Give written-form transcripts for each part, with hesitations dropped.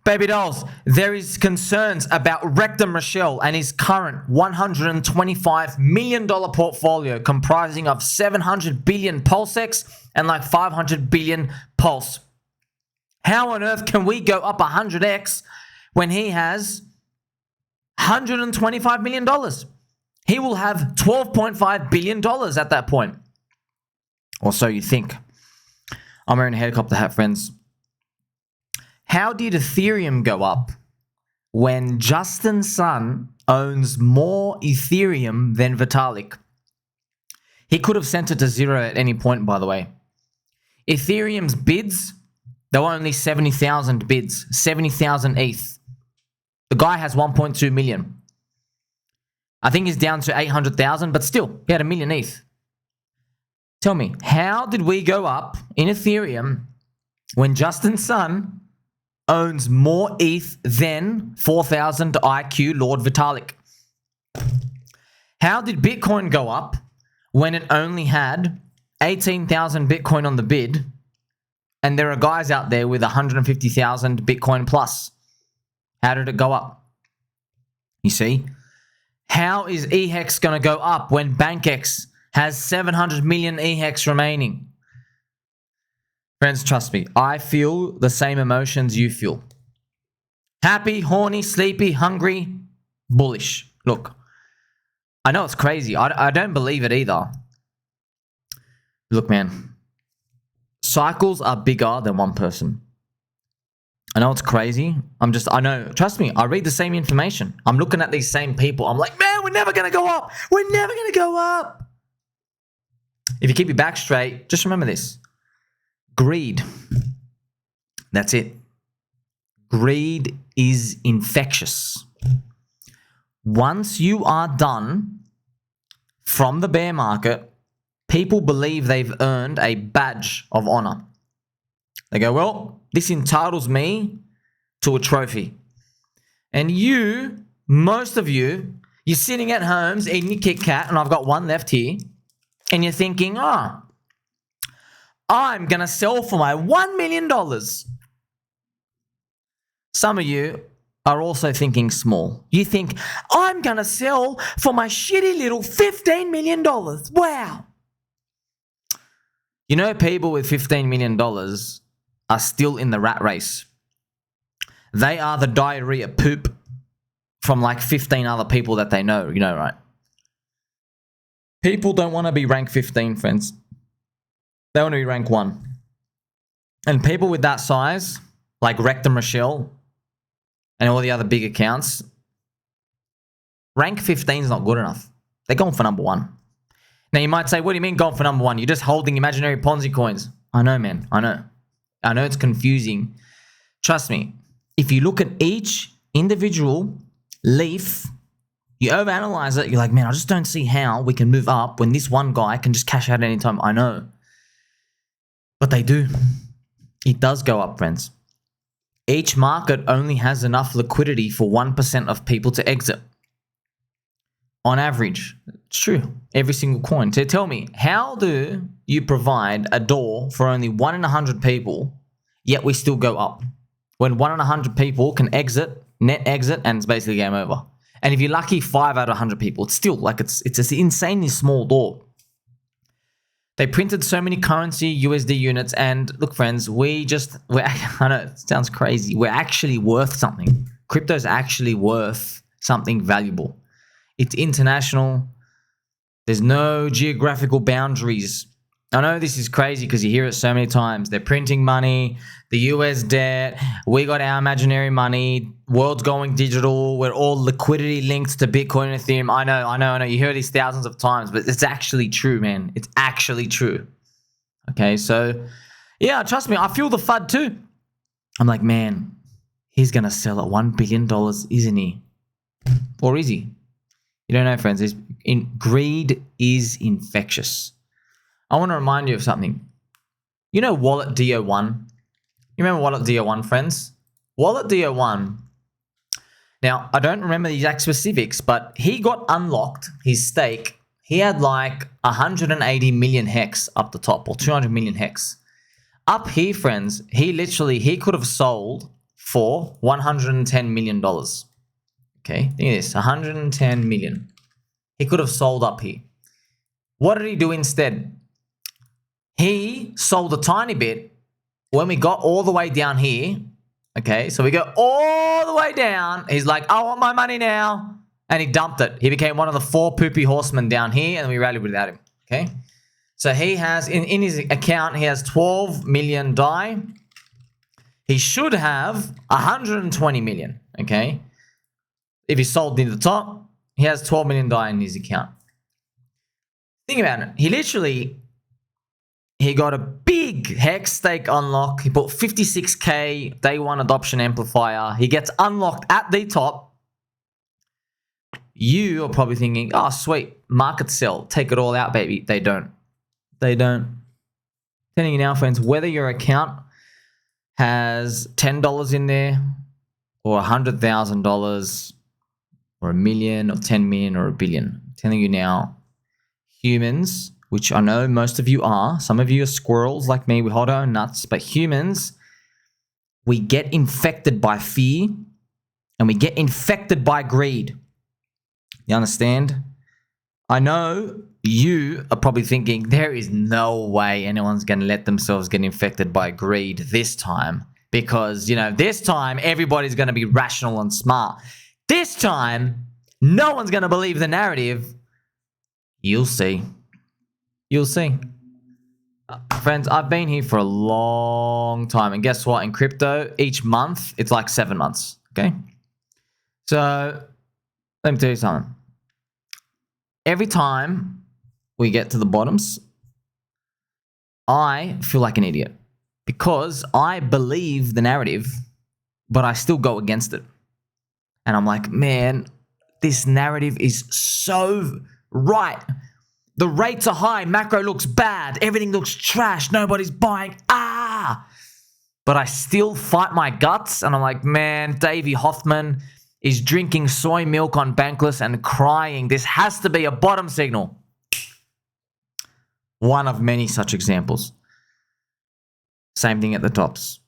Baby dolls, there is concerns about Rectum Rochelle and his current $125 million portfolio comprising of 700 billion PulseX and like 500 billion Pulse. How on earth can we go up 100x when he has $125 million? He will have $12.5 billion at that point. Or so you think. I'm wearing a helicopter hat, friends. How did Ethereum go up when Justin Sun owns more Ethereum than Vitalik? He could have sent it to zero at any point, by the way. Ethereum's bids, there were only 70,000 bids, 70,000 ETH. The guy has 1.2 million. I think he's down to 800,000, but still, he had a million ETH. Tell me, how did we go up in Ethereum when Justin Sun owns more ETH than 4,000 IQ Lord Vitalik? How did Bitcoin go up when it only had 18,000 Bitcoin on the bid and there are guys out there with 150,000 Bitcoin plus? How did it go up? You see? How is EHEX going to go up when BankX has 700 million EHEX remaining? Friends, trust me, I feel the same emotions you feel. Happy, horny, sleepy, hungry, bullish. Look, I know it's crazy. I don't believe it either. Look, man, cycles are bigger than one person. I know it's crazy. I know, trust me, I read the same information. I'm looking at these same people. I'm like, man, we're never going to go up. We're never going to go up. If you keep your back straight, just remember this. Greed. That's it. Greed is infectious. Once you are done from the bear market, people believe they've earned a badge of honor. They go, well, this entitles me to a trophy. And you, most of you, you're sitting at home eating your Kit Kat, and I've got one left here, and you're thinking, oh, I'm going to sell for my $1 million. Some of you are also thinking small. You think, I'm going to sell for my shitty little $15 million. Wow. You know, people with $15 million are still in the rat race. They are the diarrhea poop from like 15 other people that they know, you know, right? People don't want to be rank 15, friends. They want to be rank 1. And people with that size, like Rectum Rochelle and all the other big accounts, rank 15 is not good enough. They're going for number 1. Now you might say, what do you mean going for number 1? You're just holding imaginary Ponzi coins. I know, man. I know it's confusing. Trust me. If you look at each individual leaf, you overanalyze it, you're like, man, I just don't see how we can move up when this one guy can just cash out at any time. I know. But they do. It does go up, friends. Each market only has enough liquidity for 1% of people to exit. On average. It's true. Every single coin. So tell me, how do you provide a door for only 1 in 100 people, yet we still go up? When 1 in 100 people can exit, net exit, and it's basically game over. And if you're lucky, 5 out of 100 people, it's still like it's an insanely small door. They printed so many currency USD units, and look, friends, I know it sounds crazy. We're actually worth something. Crypto's actually worth something valuable. It's international. There's no geographical boundaries. I know this is crazy because you hear it so many times. They're printing money, the US debt, we got our imaginary money, world's going digital, we're all liquidity linked to Bitcoin and Ethereum. I know. You hear these thousands of times, but it's actually true, man. It's actually true. Okay, so yeah, trust me, I feel the FUD too. I'm like, man, he's going to sell at $1 billion, isn't he? Or is he? You don't know, friends. Greed is infectious. I want to remind you of something. You know Wallet DO1? You remember Wallet DO1, friends? Wallet DO1. Now, I don't remember the exact specifics, but he got unlocked, his stake. He had like 180 million hex up the top, or 200 million hex. Up here, friends, he could have sold for $110 million. Okay, think of this, 110 million. He could have sold up here. What did he do instead? He sold a tiny bit when we got all the way down here. Okay, so we go all the way down. He's like, I want my money now. And he dumped it. He became one of the 4 poopy horsemen down here, and we rallied without him. Okay, so he has, in his account, he has 12 million DAI. He should have 120 million. Okay, if he sold near the top, he has 12 million DAI in his account. Think about it. He got a big hex stake unlock. He bought 56k day 1 adoption amplifier. He gets unlocked at the top. You are probably thinking, oh, sweet, market sell, take it all out, baby. They don't. They don't. Telling you now, friends, whether your account has $10 in there or $100,000 or $1 million or 10 million or $1 billion, I'm telling you now, humans, which I know most of you are, some of you are squirrels like me, we hold our own nuts, but humans, we get infected by fear and we get infected by greed. You understand? I know you are probably thinking, there is no way anyone's going to let themselves get infected by greed this time because, you know, this time everybody's going to be rational and smart. This time, no one's going to believe the narrative. You'll see. You'll see. Friends, I've been here for a long time. And guess what? In crypto, each month, it's like 7 months. Okay? So, let me tell you something. Every time we get to the bottoms, I feel like an idiot because I believe the narrative, but I still go against it. And I'm like, man, this narrative is so right. The rates are high. Macro looks bad. Everything looks trash. Nobody's buying. But I still fight my guts. And I'm like, man, Davey Hoffman is drinking soy milk on Bankless and crying. This has to be a bottom signal. One of many such examples. Same thing at the tops.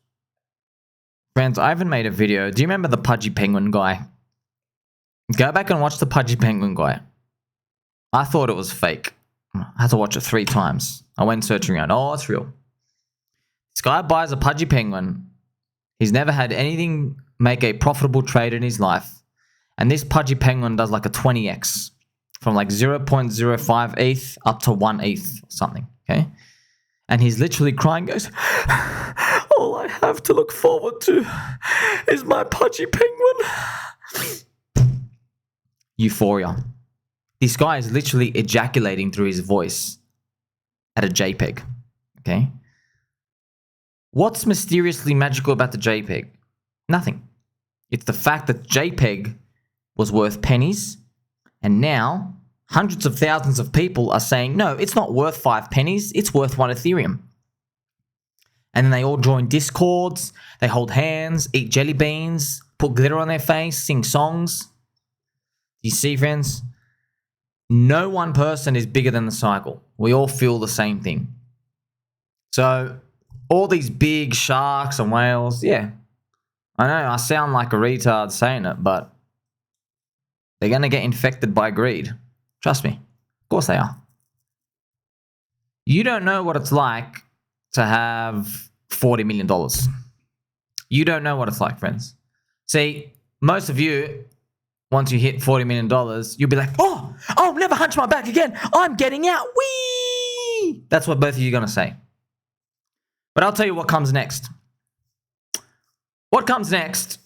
Friends, I haven't made a video. Do you remember the Pudgy Penguin guy? Go back and watch the Pudgy Penguin guy. I thought it was fake. I had to watch it 3 times. I went searching around. Oh, it's real. This guy buys a Pudgy Penguin. He's never had anything make a profitable trade in his life. And this Pudgy Penguin does like a 20x. From like 0.05 ETH up to 1 ETH or something. Okay? And he's literally crying, goes, all I have to look forward to is my Pudgy Penguin. Euphoria. This guy is literally ejaculating through his voice at a JPEG. Okay? What's mysteriously magical about the JPEG? Nothing. It's the fact that JPEG was worth pennies, and now hundreds of thousands of people are saying, no, it's not worth 5 pennies, it's worth 1 Ethereum. And then they all join Discords, they hold hands, eat jelly beans, put glitter on their face, sing songs. You see, friends? No one person is bigger than the cycle. We all feel the same thing. So, all these big sharks and whales, yeah. I know, I sound like a retard saying it, but they're going to get infected by greed. Trust me. Of course they are. You don't know what it's like to have $40 million. You don't know what it's like, friends. See, most of you, once you hit $40 million, you'll be like, oh, I'll never hunch my back again. I'm getting out. Whee! That's what both of you are going to say. But I'll tell you what comes next. What comes next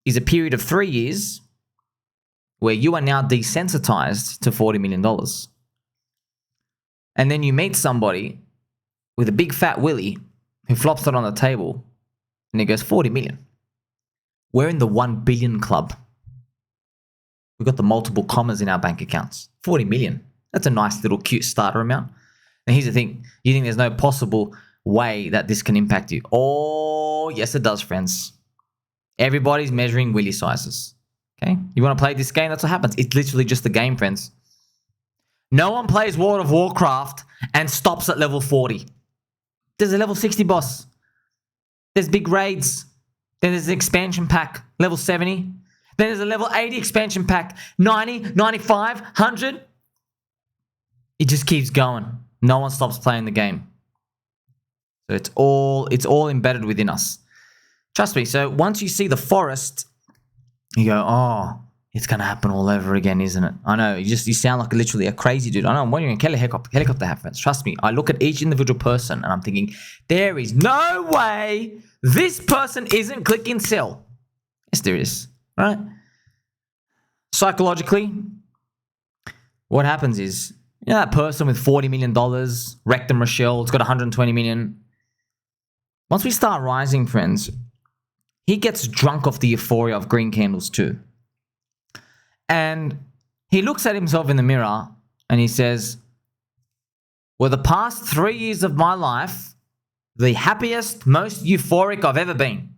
is a period of 3 years where you are now desensitized to $40 million. And then you meet somebody with a big fat willy who flops it on the table and he goes, 40 million. We're in the 1 billion club. We've got the multiple commas in our bank accounts. 40 million. That's a nice little cute starter amount. And here's the thing. You think there's no possible way that this can impact you? Oh, yes it does, friends. Everybody's measuring willy sizes. Okay? You want to play this game? That's what happens. It's literally just a game, friends. No one plays World of Warcraft and stops at level 40. There's a level 60 boss. There's big raids. Then there's an expansion pack, level 70. Then there's a level 80 expansion pack, 90, 95, 100. It just keeps going. No one stops playing the game. So it's all embedded within us. Trust me. So once you see the forest, you go, oh, it's going to happen all over again, isn't it? I know. You sound like literally a crazy dude. I know. I'm wondering, helicopter have friends. Trust me. I look at each individual person and I'm thinking, there is no way this person isn't clicking sell. Yes, there is. Right? Psychologically, what happens is, you know that person with $40 million, Rectum Rochelle, it's got 120 million. Once we start rising, friends, he gets drunk off the euphoria of green candles too. And he looks at himself in the mirror and he says, were the past 3 years of my life the happiest, most euphoric I've ever been?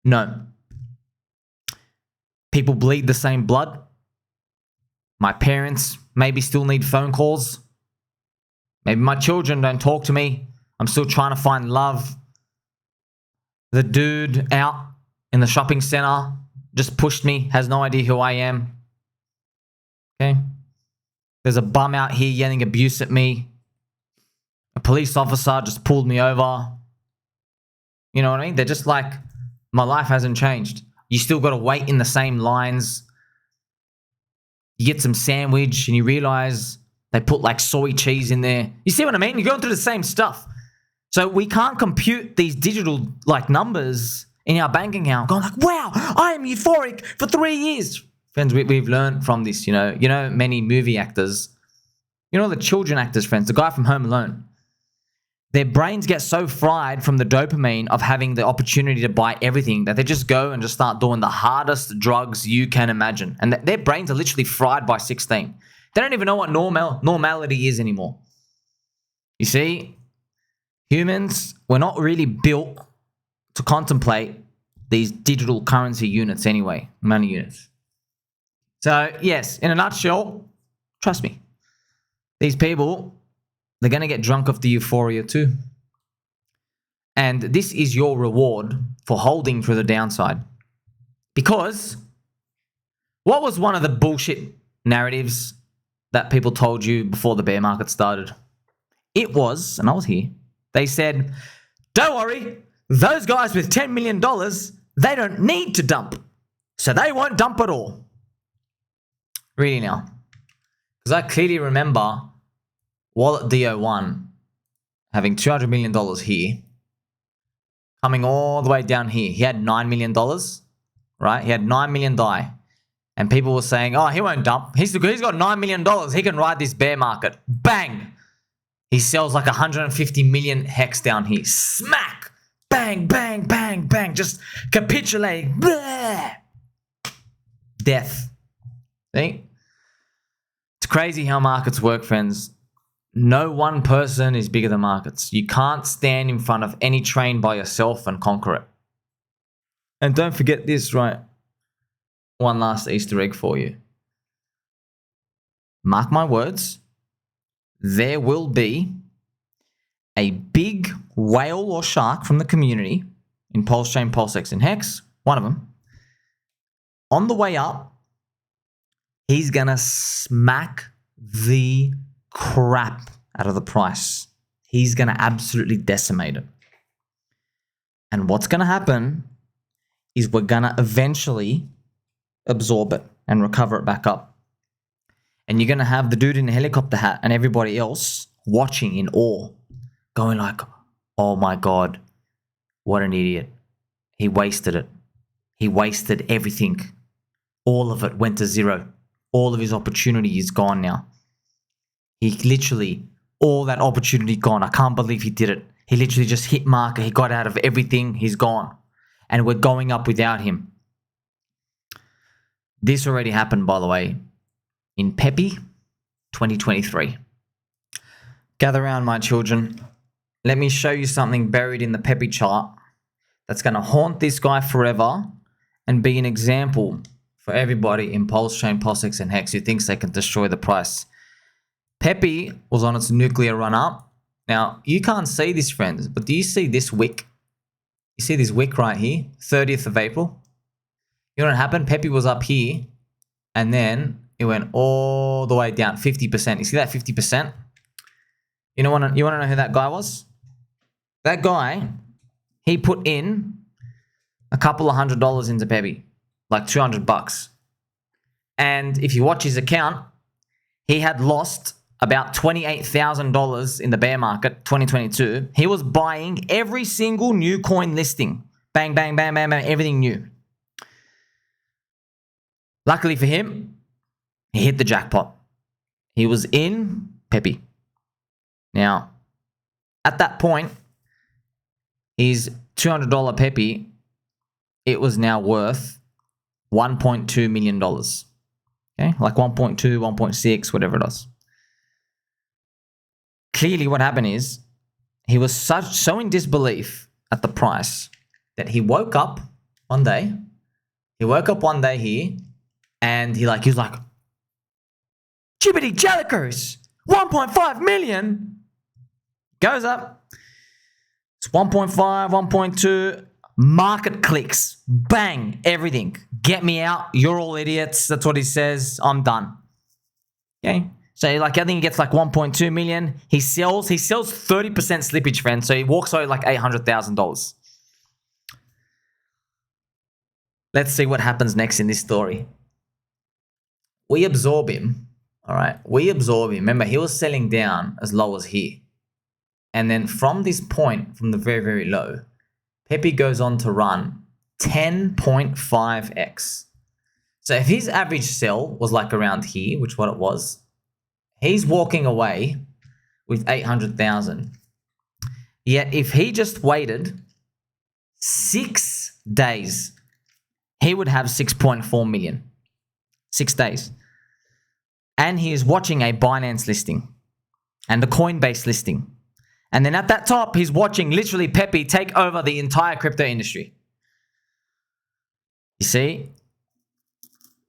No. People bleed the same blood. My parents maybe still need phone calls. Maybe my children don't talk to me. I'm still trying to find love. The dude out in the shopping center just pushed me, has no idea who I am. Okay? There's a bum out here yelling abuse at me. A police officer just pulled me over. You know what I mean? They're just like, my life hasn't changed. You still got to wait in the same lines. You get some sandwich and you realize they put like soy cheese in there. You see what I mean? You're going through the same stuff. So we can't compute these digital like numbers in our bank account going like, wow, I am euphoric for 3 years. Friends, we've learned from this, you know many movie actors, you know the children actors, friends, the guy from Home Alone. Their brains get so fried from the dopamine of having the opportunity to buy everything that they just go and just start doing the hardest drugs you can imagine. And their brains are literally fried by 16. They don't even know what normality is anymore. You see, humans, we're not really built to contemplate these digital currency units anyway, money units. So, yes, in a nutshell, trust me, these people, they're going to get drunk off the euphoria too. And this is your reward for holding through the downside. Because what was one of the bullshit narratives that people told you before the bear market started? It was, and I was here, they said, don't worry, those guys with $10 million, they don't need to dump. So they won't dump at all. Really now. Because I clearly remember Wallet DO1 having $200 million here, coming all the way down here. He had $9 million, right? He had $9 million die. And people were saying, oh, he won't dump. He's got $9 million. He can ride this bear market. Bang! He sells like 150 million hex down here. Smack! Bang, bang, bang, bang. Just capitulate. Blah! Death. See? It's crazy how markets work, friends. No one person is bigger than markets. You can't stand in front of any train by yourself and conquer it. And don't forget this, right? One last Easter egg for you. Mark my words. There will be a big whale or shark from the community in PulseChain, PulseX, and Hex, one of them. On the way up, he's going to smack the crap out of the price. He's going to absolutely decimate it. And what's going to happen is we're going to eventually absorb it and recover it back up. And you're going to have the dude in the helicopter hat and everybody else watching in awe, going like, oh my God, what an idiot. He wasted it. He wasted everything. All of it went to zero. All of his opportunity is gone now. He literally, all that opportunity gone. I can't believe he did it. He literally just hit marker. He got out of everything. He's gone. And we're going up without him. This already happened, by the way, in PEPE 2023. Gather around, my children. Let me show you something buried in the PEPE chart that's going to haunt this guy forever and be an example for everybody in PulseChain, PulseX, and Hex who thinks they can destroy the price. PEPE was on its nuclear run-up. Now, you can't see this, friends, but do you see this wick? You see this wick right here, 30th of April. You know what happened? PEPE was up here, and then it went all the way down, 50%. You see that 50%? You want to know who that guy was? That guy, he put in a couple of $100 into PEPE, like $200. And if you watch his account, he had lost about $28,000 in the bear market, 2022. He was buying every single new coin listing. Bang, bang, bang, bang, bang, everything new. Luckily for him, he hit the jackpot. He was in PEPE. Now, at that point, his $200 PEPE, it was now worth $1.2 million. Okay, like 1.2, 1.6, whatever it is. Clearly what happened is he was so in disbelief at the price that he woke up one day. He woke up one day here and he was like, Jibbity Jellicers, 1.5 million. Goes up. It's 1.5, 1.2. Market clicks. Bang. Everything. Get me out. You're all idiots. That's what he says. I'm done. Okay. So I think he gets like 1.2 million. He sells 30% slippage, friends. So he walks away like $800,000. Let's see what happens next in this story. We absorb him. All right. We absorb him. Remember, he was selling down as low as here. And then from this point, from the very, very low, PEPE goes on to run 10.5x. So if his average sell was like around here, which what it was, he's walking away with 800,000. Yet if he just waited 6 days, he would have 6.4 million. 6 days. And he is watching a Binance listing and a Coinbase listing. And then at that top, he's watching literally PEPE take over the entire crypto industry. You see,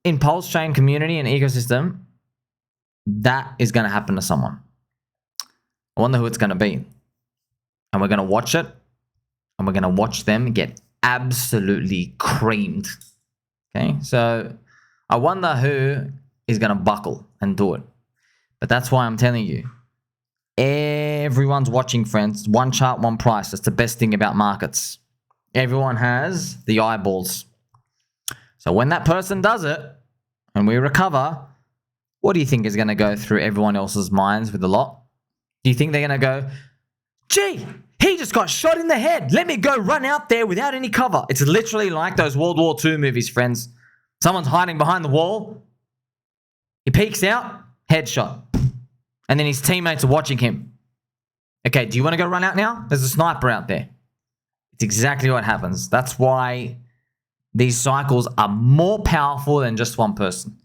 in PulseChain community and ecosystem, that is going to happen to someone. I wonder who it's going to be. And we're going to watch it. And we're going to watch them get absolutely creamed. Okay, so I wonder who is going to buckle and do it. But that's why I'm telling you, everyone's watching, friends. One chart, one price. That's the best thing about markets. Everyone has the eyeballs. So when that person does it and we recover, what do you think is going to go through everyone else's minds with a lot? Do you think they're going to go, gee, he just got shot in the head. Let me go run out there without any cover. It's literally like those World War II movies, friends. Someone's hiding behind the wall. He peeks out, headshot. And then his teammates are watching him. Okay, do you want to go run out now? There's a sniper out there. It's exactly what happens. That's why these cycles are more powerful than just one person.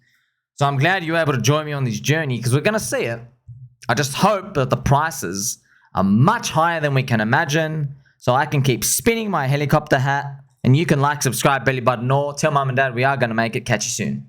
So I'm glad you were able to join me on this journey because we're going to see it. I just hope that the prices are much higher than we can imagine so I can keep spinning my helicopter hat and you can like, subscribe, belly button, or tell mum and dad we are going to make it. Catch you soon.